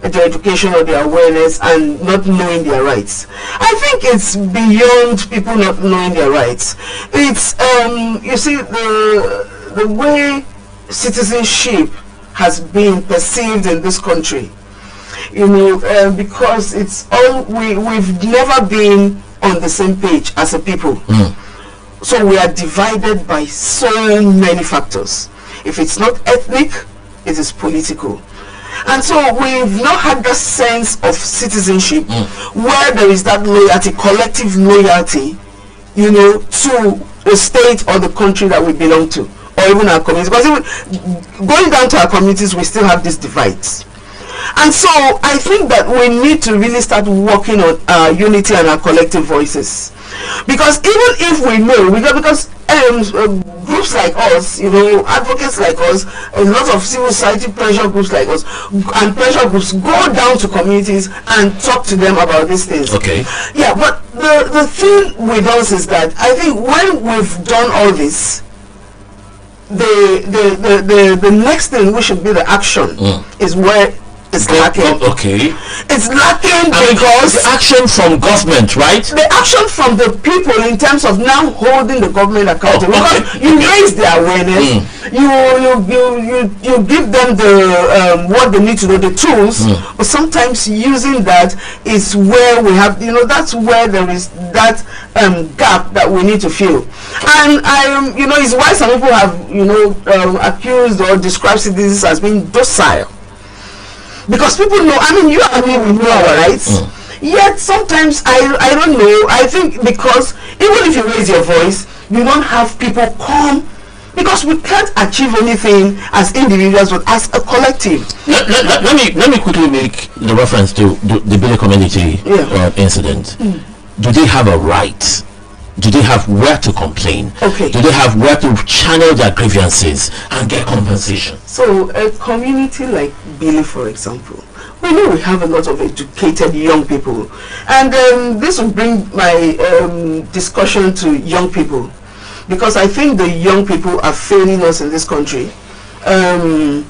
their education or their awareness and not knowing their rights. I think it's beyond people not knowing their rights. It's you see, the way citizenship has been perceived in this country, because it's all we've never been on the same page as a people. So we are divided by so many factors. If it's not ethnic, it is political. And so we've not had that sense of citizenship where there is that loyalty, collective loyalty, to the state or the country that we belong to, or even our communities. Because even going down to our communities, we still have these divides. And so I think that we need to really start working on our unity and our collective voices. Because even if we know, because groups like us, advocates like us, a lot of civil society pressure groups like us, and pressure groups go down to communities and talk to them about these things. Okay. Yeah, but the thing with us is that I think when we've done all this, the next thing we should be the action is where it's lacking. Okay. It's lacking because the action from government, right? The action from the people in terms of now holding the government accountable. Because you raise their awareness, you give them the what they need to know, the tools, but sometimes using that is where we have, that's where there is that gap that we need to fill. And it's why some people have accused or described citizens as being docile. Because people know, you and me, we know our rights. Yet sometimes, I don't know, I think because even if you raise your voice, you don't have people come, because we can't achieve anything as individuals, but as a collective. Let me quickly make the reference to the Bile community incident. Do they have a right? Do they have where to complain? Okay. Do they have where to channel their grievances and get compensation? So a community like Bile, for example, we know we have a lot of educated young people, and this will bring my discussion to young people, because I think the young people are failing us in this country in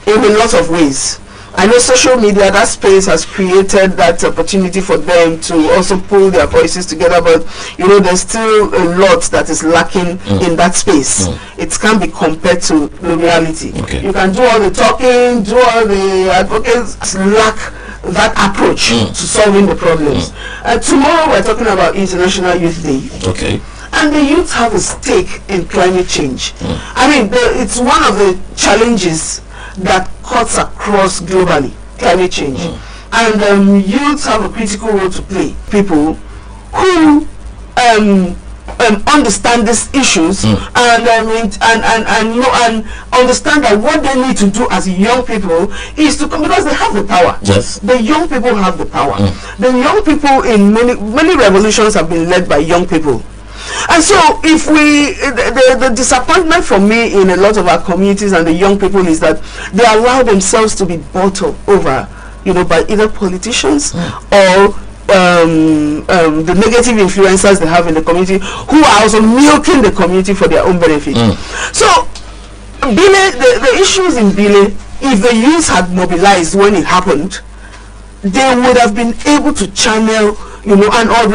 a lot of ways. I know social media, that space has created that opportunity for them to also pull their voices together, but there's still a lot that is lacking in that space. It can't be compared to the reality. Okay. You can do all the talking, do all the advocates, lack that approach to solving the problems. Tomorrow we're talking about International Youth Day. Okay. And the youth have a stake in climate change. It's one of the challenges that cuts across globally, climate change. And youths have a critical role to play. People who understand these issues and understand that what they need to do as young people is to come, because they have the power. Yes. The young people have the power. The young people in many revolutions have been led by young people. And so if the disappointment for me in a lot of our communities and the young people is that they allow themselves to be bought over, by either politicians or the negative influencers they have in the community, who are also milking the community for their own benefit. So Bile, the issues in Bile, if the youth had mobilized when it happened, they would have been able to channel, and all